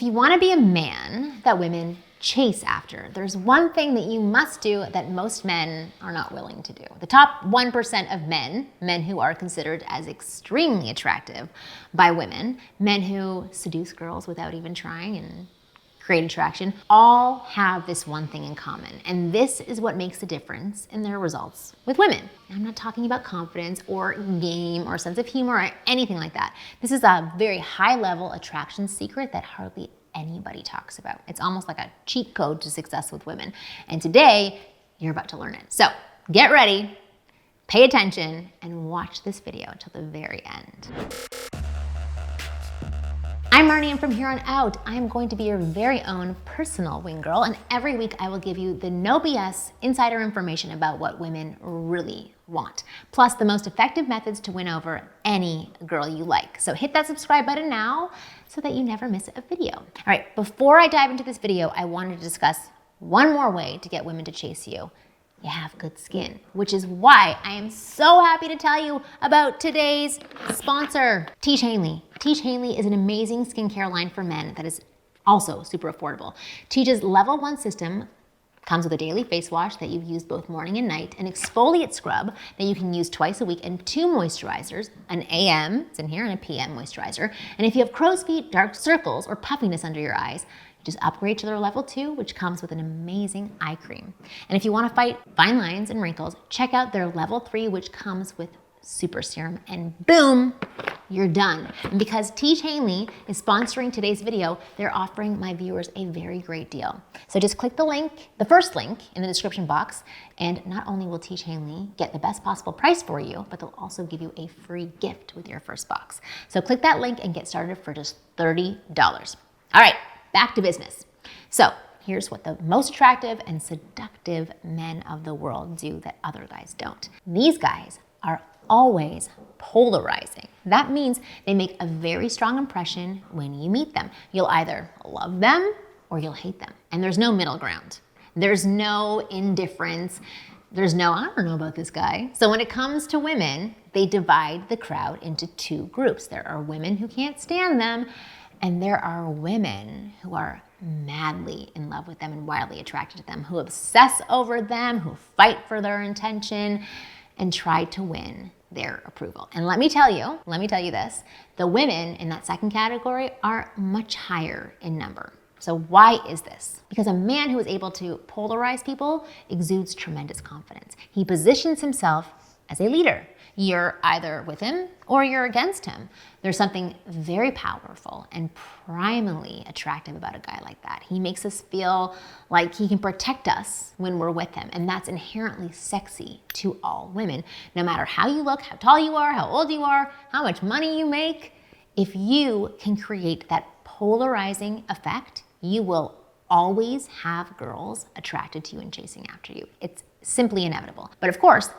you want to be a man that women chase after, there's one thing that you must do that most men are not willing to do. The top 1% of men who are considered as extremely attractive by women, men who seduce girls without even trying and create attraction, all have this one thing in common. And this is what makes the difference in their results with women. I'm not talking about confidence or game or sense of humor or anything like that. This is a very high level attraction secret that hardly anybody talks about. It's almost like a cheat code to success with women. And today, you're about to learn it. So get ready, pay attention, and watch this video until the very end. I'm Marni, and from here on out, I'm going to be your very own personal wing girl, and every week I will give you the no BS insider information about what women really want, plus the most effective methods to win over any girl you like. So hit that subscribe button now so that you never miss a video. All right, before I dive into this video, I wanted to discuss one more way to get women to chase you. You have good skin, which is why I am so happy to tell you about today's sponsor, Tiege Hanley. Tiege Hanley is an amazing skincare line for men that is also super affordable. Tiege's level 1 system comes with a daily face wash that you've used both morning and night, an exfoliate scrub that you can use twice a week, and 2 moisturizers, an AM, it's in here, and a PM moisturizer. And if you have crow's feet, dark circles, or puffiness under your eyes, just upgrade to their level 2, which comes with an amazing eye cream. And if you want to fight fine lines and wrinkles, check out their level 3, which comes with super serum, and boom, you're done. And because Tiege Hanley is sponsoring today's video, they're offering my viewers a very great deal. So just click the link, the first link in the description box, and not only will Tiege Hanley get the best possible price for you, but they'll also give you a free gift with your first box. So click that link and get started for just $30. All right, back to business. So here's what the most attractive and seductive men of the world do that other guys don't. These guys are always polarizing. That means they make a very strong impression when you meet them. You'll either love them or you'll hate them. And there's no middle ground. There's no indifference. There's no, I don't know about this guy. So when it comes to women, they divide the crowd into 2 groups. There are women who can't stand them, and there are women who are madly in love with them and wildly attracted to them, who obsess over them, who fight for their intention, and try to win their approval. And let me tell you this, the women in that second category are much higher in number. So why is this? Because a man who is able to polarize people exudes tremendous confidence. He positions himself as a leader. You're either with him or you're against him. There's something very powerful and primally attractive about a guy like that. He makes us feel like he can protect us when we're with him, and that's inherently sexy to all women. No matter how you look, how tall you are, how old you are, how much money you make, if you can create that polarizing effect, you will always have girls attracted to you and chasing after you. It's simply inevitable. But of course,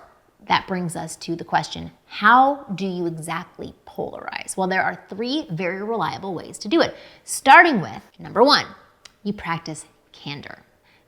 that brings us to the question, how do you exactly polarize? Well, there are 3 very reliable ways to do it. Starting with, number 1, you practice candor.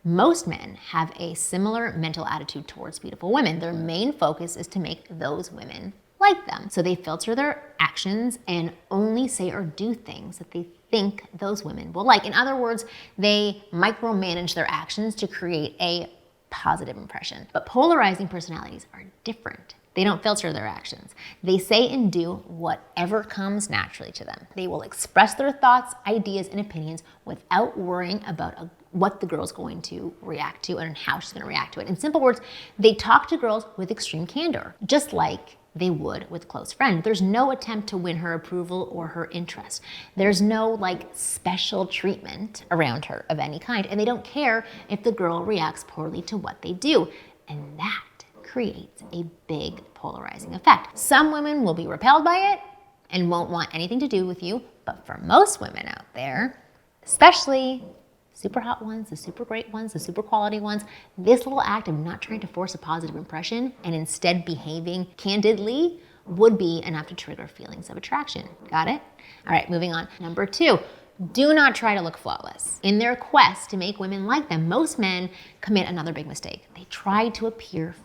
Most men have a similar mental attitude towards beautiful women. Their main focus is to make those women like them. So they filter their actions and only say or do things that they think those women will like. In other words, they micromanage their actions to create a positive impression. But polarizing personalities are different. They don't filter their actions. They say and do whatever comes naturally to them. They will express their thoughts, ideas, and opinions without worrying about what the girl's going to react to and how she's going to react to it. In simple words, they talk to girls with extreme candor, just like they would with a close friend. There's no attempt to win her approval or her interest. There's no special treatment around her of any kind, and they don't care if the girl reacts poorly to what they do. And that creates a big polarizing effect. Some women will be repelled by it and won't want anything to do with you, but for most women out there, especially super hot ones, the super great ones, the super quality ones, this little act of not trying to force a positive impression and instead behaving candidly would be enough to trigger feelings of attraction. Got it? All right, moving on. Number 2, do not try to look flawless. In their quest to make women like them, most men commit another big mistake. They try to appear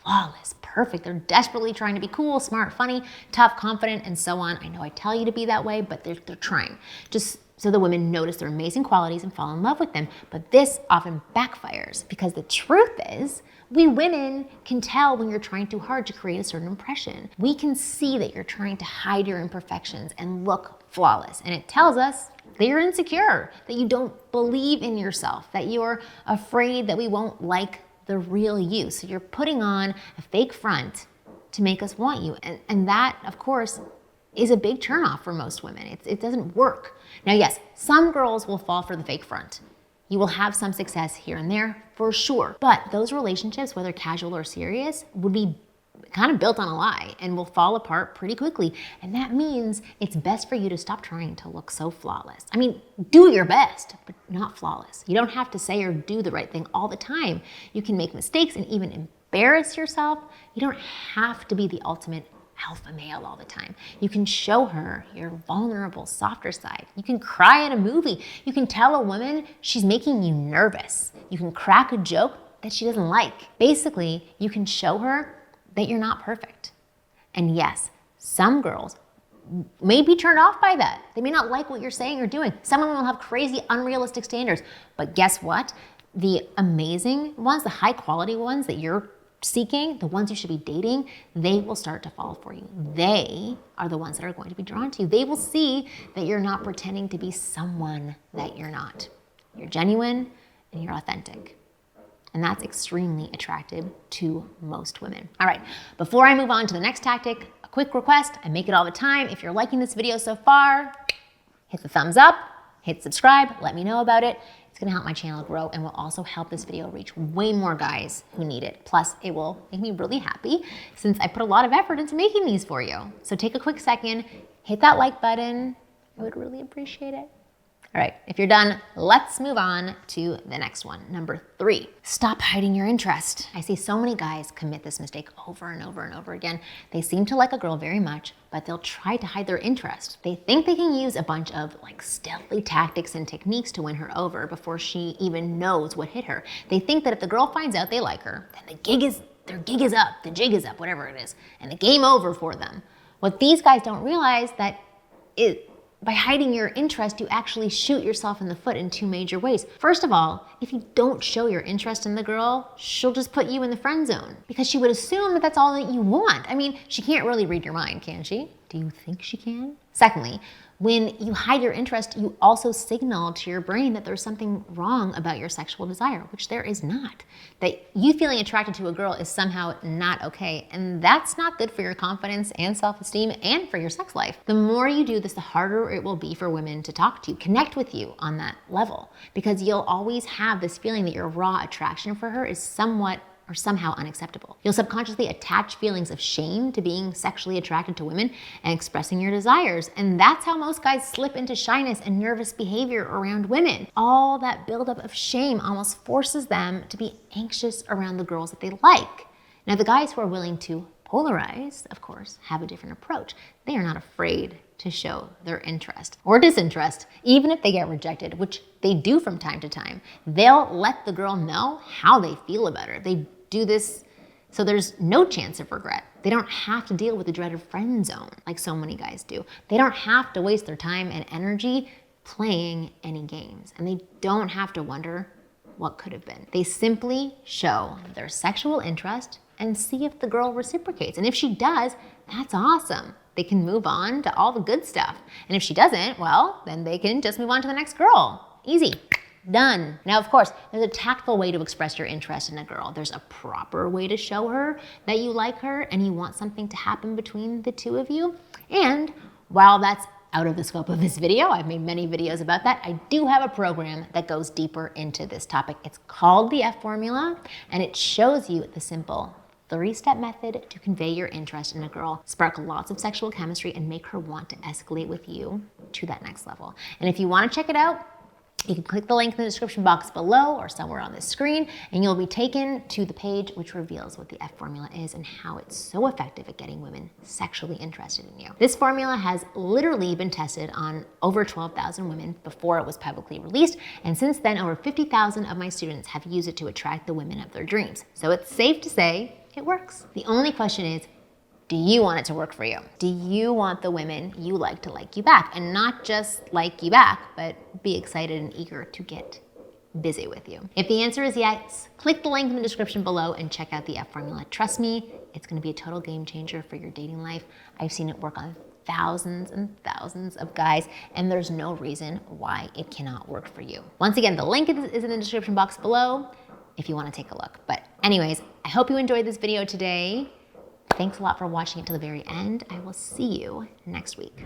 flawless, perfect. They're desperately trying to be cool, smart, funny, tough, confident, and so on. I know I tell you to be that way, but they're trying. Just so the women notice their amazing qualities and fall in love with them. But this often backfires because the truth is, we women can tell when you're trying too hard to create a certain impression. We can see that you're trying to hide your imperfections and look flawless. And it tells us that you're insecure, that you don't believe in yourself, that you're afraid that we won't like the real you. So you're putting on a fake front to make us want you. And that, of course, is a big turnoff for most women. It doesn't work. Now, yes, some girls will fall for the fake front. You will have some success here and there, for sure. But those relationships, whether casual or serious, would be kind of built on a lie and will fall apart pretty quickly. And that means it's best for you to stop trying to look so flawless. I mean, do your best, but not flawless. You don't have to say or do the right thing all the time. You can make mistakes and even embarrass yourself. You don't have to be the ultimate alpha male all the time. You can show her your vulnerable, softer side. You can cry in a movie. You can tell a woman she's making you nervous. You can crack a joke that she doesn't like. Basically, you can show her that you're not perfect. And yes, some girls may be turned off by that. They may not like what you're saying or doing. Some of them will have crazy, unrealistic standards. But guess what? The amazing ones, the high quality ones that you're seeking, the ones you should be dating, they will start to fall for you. They are the ones that are going to be drawn to you. They will see that you're not pretending to be someone that you're not. You're genuine and you're authentic. And that's extremely attractive to most women. All right, before I move on to the next tactic, a quick request. I make it all the time. If you're liking this video so far, hit the thumbs up, hit subscribe, let me know about it. It's gonna help my channel grow and will also help this video reach way more guys who need it. Plus, it will make me really happy since I put a lot of effort into making these for you. So take a quick second, hit that like button. I would really appreciate it. All right, if you're done, let's move on to the next one. Number 3, stop hiding your interest. I see so many guys commit this mistake over and over and over again. They seem to like a girl very much, but they'll try to hide their interest. They think they can use a bunch of stealthy tactics and techniques to win her over before she even knows what hit her. They think that if the girl finds out they like her, then their gig is up, the jig is up, whatever it is, and the game over for them. What these guys don't realize that by hiding your interest, you actually shoot yourself in the foot in 2 major ways. First of all, if you don't show your interest in the girl, she'll just put you in the friend zone because she would assume that that's all that you want. I mean, she can't really read your mind, can she? Do you think she can? Secondly, when you hide your interest, you also signal to your brain that there's something wrong about your sexual desire, which there is not. That you feeling attracted to a girl is somehow not okay, and that's not good for your confidence and self-esteem and for your sex life. The more you do this, the harder it will be for women to talk to you, connect with you on that level, because you'll always have this feeling that your raw attraction for her is somewhat or somehow unacceptable. You'll subconsciously attach feelings of shame to being sexually attracted to women and expressing your desires. And that's how most guys slip into shyness and nervous behavior around women. All that buildup of shame almost forces them to be anxious around the girls that they like. Now, the guys who are willing to polarize, of course, have a different approach. They are not afraid to show their interest or disinterest, even if they get rejected, which they do from time to time. They'll let the girl know how they feel about her. They do this so there's no chance of regret. They don't have to deal with the dreaded friend zone like so many guys do. They don't have to waste their time and energy playing any games, and they don't have to wonder what could have been. They simply show their sexual interest and see if the girl reciprocates. And if she does, that's awesome. They can move on to all the good stuff. And if she doesn't, well, then they can just move on to the next girl. Easy. Done. Now, of course, there's a tactful way to express your interest in a girl. There's a proper way to show her that you like her and you want something to happen between the two of you. And while that's out of the scope of this video, I've made many videos about that, I do have a program that goes deeper into this topic. It's called the F Formula, and it shows you the simple 3-step method to convey your interest in a girl, spark lots of sexual chemistry, and make her want to escalate with you to that next level. And if you want to check it out, you can click the link in the description box below or somewhere on this screen, and you'll be taken to the page which reveals what the F Formula is and how it's so effective at getting women sexually interested in you. This formula has literally been tested on over 12,000 women before it was publicly released, and since then, over 50,000 of my students have used it to attract the women of their dreams. So it's safe to say it works. The only question is, Do you want it to work for you? Do you want the women you like to like you back? And not just like you back, but be excited and eager to get busy with you. If the answer is yes, click the link in the description below and check out the F formula. Trust me, it's gonna be a total game changer for your dating life. I've seen it work on thousands and thousands of guys, and there's no reason why it cannot work for you. Once again, the link is in the description box below if you wanna take a look. But anyways, I hope you enjoyed this video today. Thanks a lot for watching it to the very end. I will see you next week.